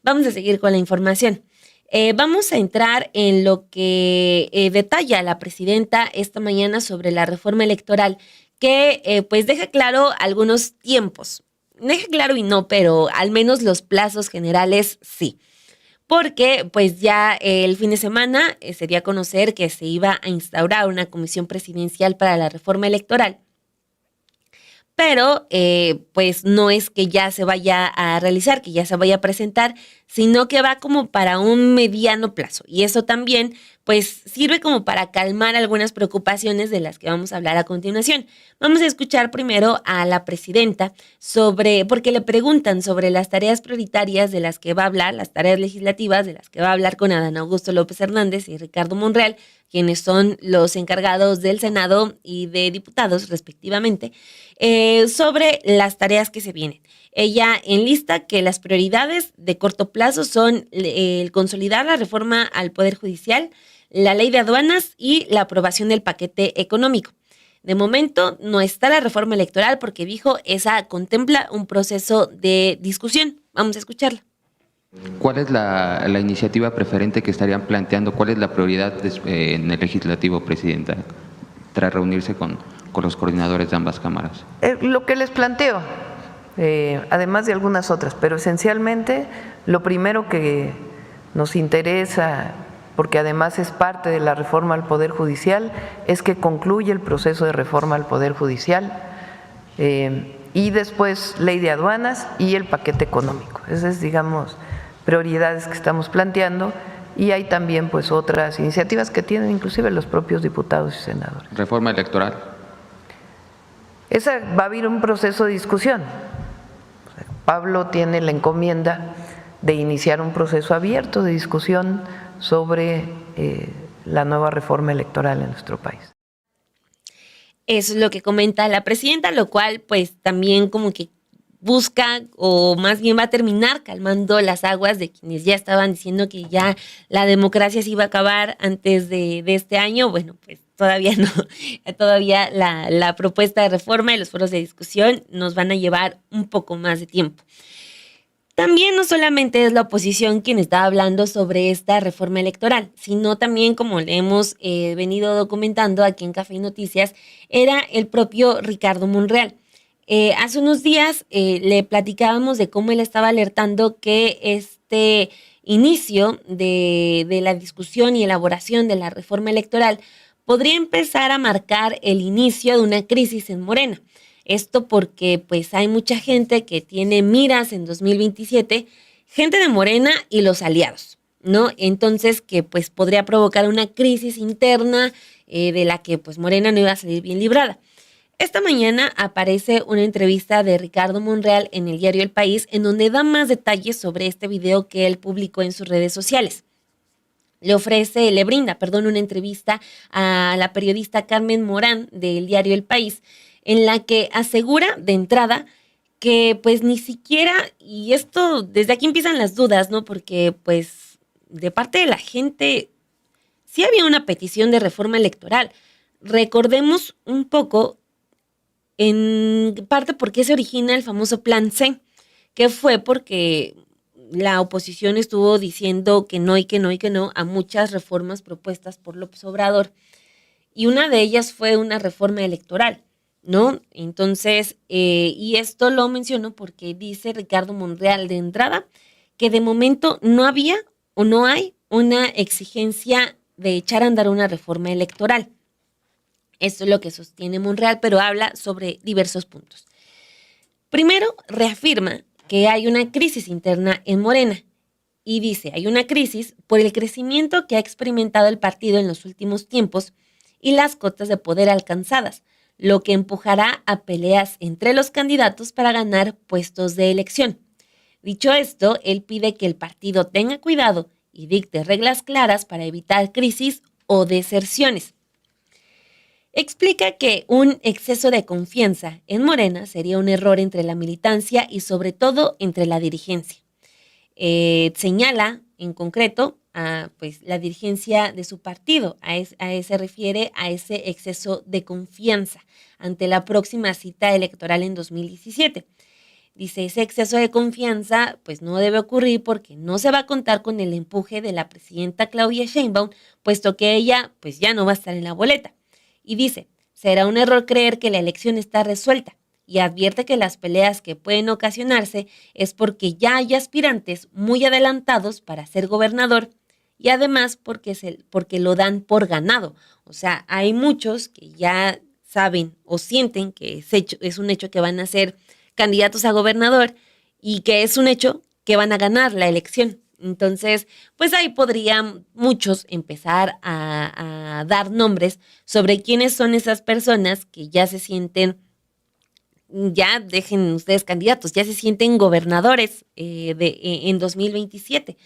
Vamos a seguir con la información. Vamos a entrar en lo que detalla la presidenta esta mañana sobre la reforma electoral, que pues deja claro algunos tiempos. Deja claro y no, pero al menos los plazos generales sí. Porque pues ya el fin de semana se dio a conocer que se iba a instaurar una comisión presidencial para la reforma electoral, pero pues no es que ya se vaya a realizar, que ya se vaya a presentar, sino que va como para un mediano plazo. Y eso también pues sirve como para calmar algunas preocupaciones de las que vamos a hablar a continuación. Vamos a escuchar primero a la presidenta porque le preguntan sobre las tareas prioritarias de las que va a hablar, las tareas legislativas de las que va a hablar con Adán Augusto López Hernández y Ricardo Monreal, quienes son los encargados del Senado y de diputados respectivamente, sobre las tareas que se vienen. Ella enlista que las prioridades de corto plazo son el consolidar la reforma al Poder Judicial, la ley de aduanas y la aprobación del paquete económico. De momento no está la reforma electoral porque dijo esa contempla un proceso de discusión. Vamos a escucharla. ¿Cuál es la iniciativa preferente que estarían planteando? ¿Cuál es la prioridad en el legislativo, presidenta, tras reunirse con los coordinadores de ambas cámaras? Lo que les planteo, además de algunas otras, pero esencialmente lo primero que nos interesa, porque además es parte de la reforma al Poder Judicial, es que concluya el proceso de reforma al Poder Judicial y después ley de aduanas y el paquete económico. Esas es, digamos, prioridades que estamos planteando, y hay también pues otras iniciativas que tienen inclusive los propios diputados y senadores. ¿Reforma electoral? Esa va a haber un proceso de discusión. Pablo tiene la encomienda de iniciar un proceso abierto de discusión sobre la nueva reforma electoral en nuestro país. Eso es lo que comenta la presidenta, lo cual pues también como que busca, o más bien va a terminar calmando las aguas de quienes ya estaban diciendo que ya la democracia se iba a acabar antes de este año. Bueno, pues todavía no, todavía la propuesta de reforma y los foros de discusión nos van a llevar un poco más de tiempo. También no solamente es la oposición quien está hablando sobre esta reforma electoral, sino también, como le hemos venido documentando aquí en Café y Noticias, era el propio Ricardo Monreal. Hace unos días le platicábamos de cómo él estaba alertando que este inicio de la discusión y elaboración de la reforma electoral podría empezar a marcar el inicio de una crisis en Morena. Esto porque pues hay mucha gente que tiene miras en 2027, gente de Morena y los aliados, ¿no? Entonces que pues podría provocar una crisis interna de la que pues Morena no iba a salir bien librada. Esta mañana aparece una entrevista de Ricardo Monreal en el diario El País, en donde da más detalles sobre este video que él publicó en sus redes sociales. Le brinda una entrevista a la periodista Carmen Morán del diario El País, en la que asegura de entrada que pues ni siquiera, y esto desde aquí empiezan las dudas, ¿no? Porque pues de parte de la gente sí había una petición de reforma electoral. Recordemos un poco en parte por qué se origina el famoso Plan C, que fue porque la oposición estuvo diciendo que no y que no y que no a muchas reformas propuestas por López Obrador, y una de ellas fue una reforma electoral, ¿no? Entonces, y esto lo menciono porque dice Ricardo Monreal de entrada que de momento no había o no hay una exigencia de echar a andar una reforma electoral. Esto es lo que sostiene Monreal, pero habla sobre diversos puntos. Primero, reafirma que hay una crisis interna en Morena y dice, hay una crisis por el crecimiento que ha experimentado el partido en los últimos tiempos y las cotas de poder alcanzadas, lo que empujará a peleas entre los candidatos para ganar puestos de elección. Dicho esto, él pide que el partido tenga cuidado y dicte reglas claras para evitar crisis o deserciones. Explica que un exceso de confianza en Morena sería un error entre la militancia y sobre todo entre la dirigencia. Señala en concreto a pues, la dirigencia de su partido, se refiere a ese exceso de confianza ante la próxima cita electoral en 2017. Dice, ese exceso de confianza pues no debe ocurrir porque no se va a contar con el empuje de la presidenta Claudia Sheinbaum, puesto que ella pues ya no va a estar en la boleta. Y dice, será un error creer que la elección está resuelta, y advierte que las peleas que pueden ocasionarse es porque ya hay aspirantes muy adelantados para ser gobernador y además porque lo dan por ganado. O sea, hay muchos que ya saben o sienten que es un hecho que van a ser candidatos a gobernador y que es un hecho que van a ganar la elección. Entonces, pues ahí podrían muchos empezar a dar nombres sobre quiénes son esas personas que ya se sienten, ya dejen ustedes candidatos, ya se sienten gobernadores en 2027.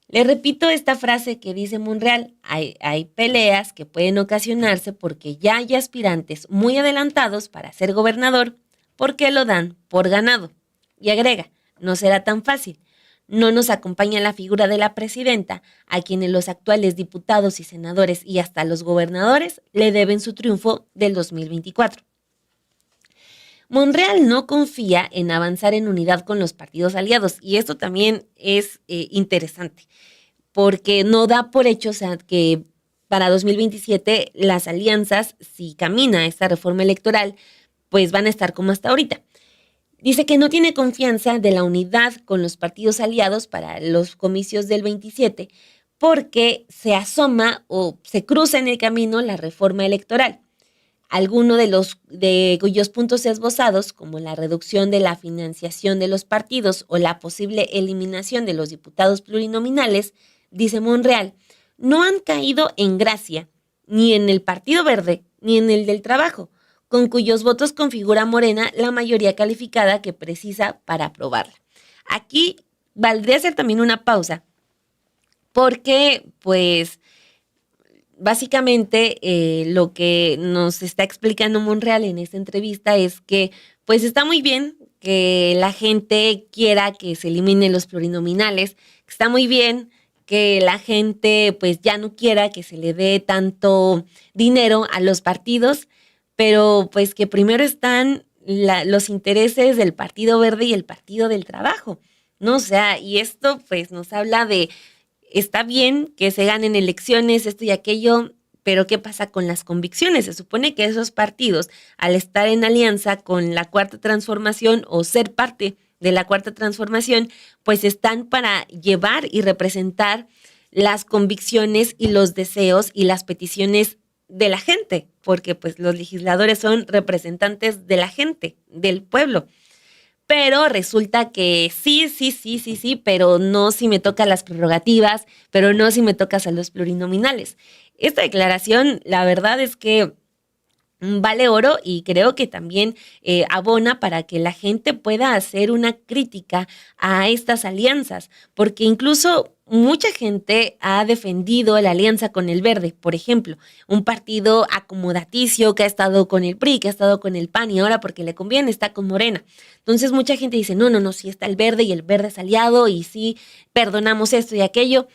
Le repito esta frase que dice Monreal, hay peleas que pueden ocasionarse porque ya hay aspirantes muy adelantados para ser gobernador, porque lo dan por ganado. Y agrega, no será tan fácil. No nos acompaña la figura de la presidenta, a quienes los actuales diputados y senadores y hasta los gobernadores le deben su triunfo del 2024. Monreal no confía en avanzar en unidad con los partidos aliados y esto también es interesante porque no da por hecho, o sea, que para 2027 las alianzas, si camina esta reforma electoral, pues van a estar como hasta ahorita. Dice que no tiene confianza de la unidad con los partidos aliados para los comicios del 27 porque se asoma o se cruza en el camino la reforma electoral. Alguno de cuyos puntos esbozados, como la reducción de la financiación de los partidos o la posible eliminación de los diputados plurinominales, dice Monreal, no han caído en gracia ni en el Partido Verde ni en el del Trabajo, con cuyos votos configura Morena la mayoría calificada que precisa para aprobarla. Aquí valdría hacer también una pausa, porque pues básicamente lo que nos está explicando Monreal en esta entrevista es que pues está muy bien que la gente quiera que se eliminen los plurinominales, que está muy bien que la gente pues ya no quiera que se le dé tanto dinero a los partidos, pero pues que primero están los intereses del Partido Verde y el Partido del Trabajo, ¿no? O sea, y esto pues nos habla de, está bien que se ganen elecciones, esto y aquello, pero ¿qué pasa con las convicciones? Se supone que esos partidos, al estar en alianza con la Cuarta Transformación o ser parte de la Cuarta Transformación, pues están para llevar y representar las convicciones y los deseos y las peticiones de la gente, porque pues los legisladores son representantes de la gente, del pueblo. Pero resulta que sí, pero no si me toca las prerrogativas, pero no si me tocas a los plurinominales. Esta declaración, la verdad es que vale oro y creo que también abona para que la gente pueda hacer una crítica a estas alianzas, porque incluso mucha gente ha defendido la alianza con el Verde, por ejemplo, un partido acomodaticio que ha estado con el PRI, que ha estado con el PAN y ahora porque le conviene está con Morena. Entonces mucha gente dice, no, sí está el Verde y el Verde es aliado y sí perdonamos esto y aquello,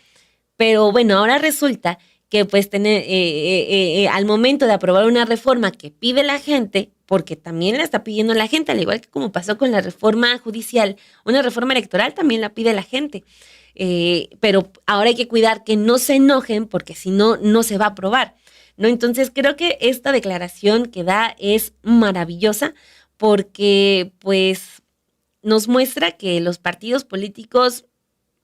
pero bueno, ahora resulta que pues al momento de aprobar una reforma que pide la gente, porque también la está pidiendo la gente, al igual que como pasó con la reforma judicial, una reforma electoral también la pide la gente. Pero ahora hay que cuidar que no se enojen porque si no, no se va a aprobar, ¿no? Entonces creo que esta declaración que da es maravillosa porque pues nos muestra que los partidos políticos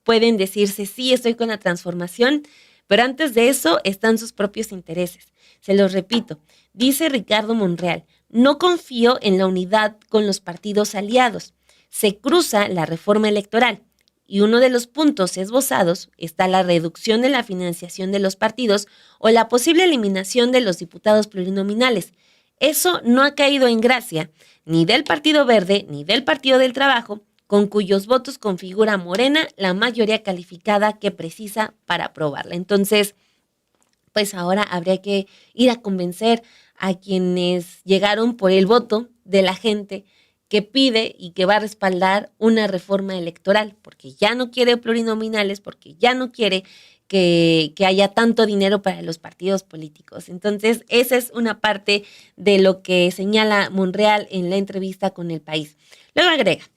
pueden decirse, sí, estoy con la transformación, pero antes de eso están sus propios intereses. Se los repito, dice Ricardo Monreal, no confío en la unidad con los partidos aliados. Se cruza la reforma electoral y uno de los puntos esbozados está la reducción de la financiación de los partidos o la posible eliminación de los diputados plurinominales. Eso no ha caído en gracia ni del Partido Verde ni del Partido del Trabajo, con cuyos votos configura Morena la mayoría calificada que precisa para aprobarla. Entonces, pues ahora habría que ir a convencer a quienes llegaron por el voto de la gente que pide y que va a respaldar una reforma electoral, porque ya no quiere plurinominales, porque ya no quiere que haya tanto dinero para los partidos políticos. Entonces, esa es una parte de lo que señala Monreal en la entrevista con El País. Luego agrega,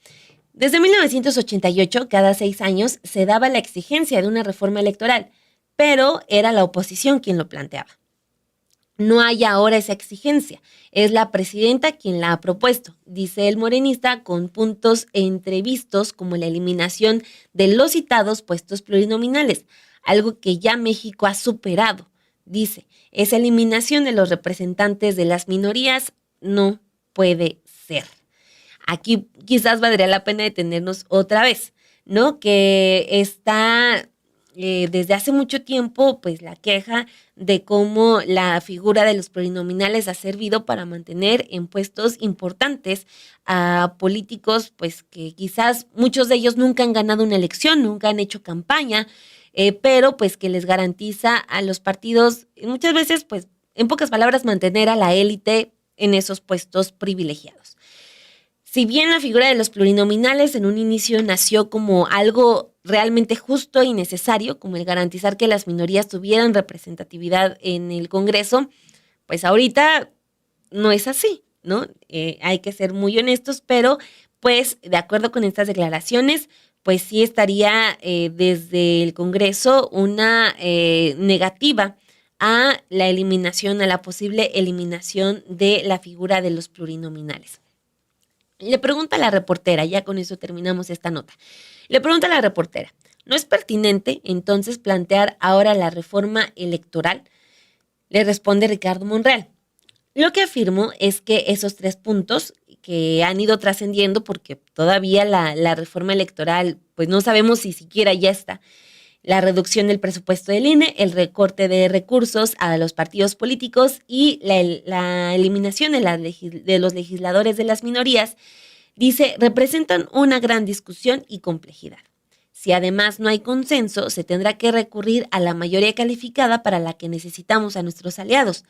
desde 1988, cada 6 años, se daba la exigencia de una reforma electoral, pero era la oposición quien lo planteaba. No hay ahora esa exigencia, es la presidenta quien la ha propuesto, dice el morenista, con puntos entrevistos como la eliminación de los citados puestos plurinominales, algo que ya México ha superado. Dice, esa eliminación de los representantes de las minorías no puede ser. Aquí quizás valdría la pena detenernos otra vez, ¿no? Que está desde hace mucho tiempo, pues la queja de cómo la figura de los plurinominales ha servido para mantener en puestos importantes a políticos, pues que quizás muchos de ellos nunca han ganado una elección, nunca han hecho campaña, pero pues que les garantiza a los partidos muchas veces, pues en pocas palabras, mantener a la élite en esos puestos privilegiados. Si bien la figura de los plurinominales en un inicio nació como algo realmente justo y necesario, como el garantizar que las minorías tuvieran representatividad en el Congreso, pues ahorita no es así, ¿no? Hay que ser muy honestos, pero pues de acuerdo con estas declaraciones, pues sí estaría desde el Congreso una negativa a la eliminación, a la posible eliminación de la figura de los plurinominales. Le pregunta a la reportera, ya con eso terminamos esta nota. Le pregunta a la reportera, ¿no es pertinente entonces plantear ahora la reforma electoral? Le responde Ricardo Monreal. Lo que afirmo es que esos 3 puntos que han ido trascendiendo, porque todavía la reforma electoral, pues no sabemos si siquiera ya está, la reducción del presupuesto del INE, el recorte de recursos a los partidos políticos y la eliminación de los legisladores de las minorías, dice, representan una gran discusión y complejidad. Si además no hay consenso, se tendrá que recurrir a la mayoría calificada para la que necesitamos a nuestros aliados,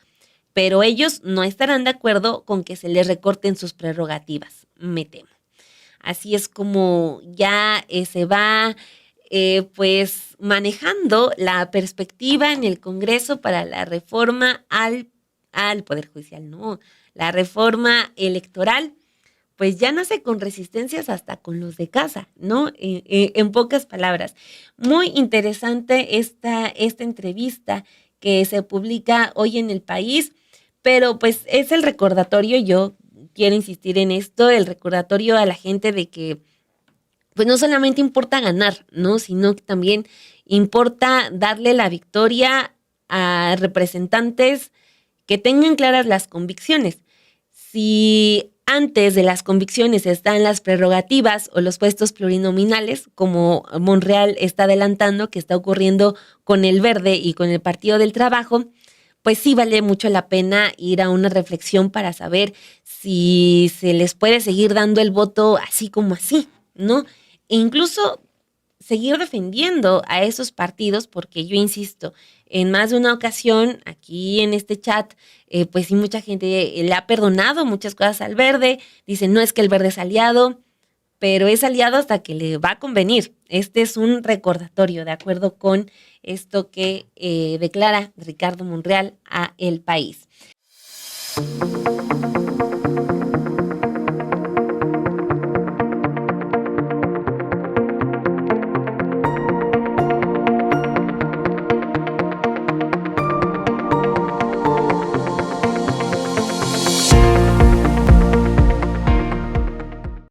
pero ellos no estarán de acuerdo con que se les recorten sus prerrogativas, me temo. Así es como ya se va pues manejando la perspectiva en el Congreso para la reforma al Poder Judicial, no, la reforma electoral, pues ya nace con resistencias hasta con los de casa, ¿no? En pocas palabras. Muy interesante esta entrevista que se publica hoy en El País, pero pues es el recordatorio, yo quiero insistir en esto, el recordatorio a la gente de que pues no solamente importa ganar, ¿no? Sino que también importa darle la victoria a representantes que tengan claras las convicciones. Si antes de las convicciones están las prerrogativas o los puestos plurinominales, como Monreal está adelantando, que está ocurriendo con el Verde y con el Partido del Trabajo, pues sí vale mucho la pena ir a una reflexión para saber si se les puede seguir dando el voto así como así, ¿no? E incluso seguir defendiendo a esos partidos, porque yo insisto, en más de una ocasión, aquí en este chat, pues sí, mucha gente le ha perdonado muchas cosas al Verde, dicen, no es que el Verde es aliado, pero es aliado hasta que le va a convenir. Este es un recordatorio, de acuerdo con esto que declara Ricardo Monreal a El País.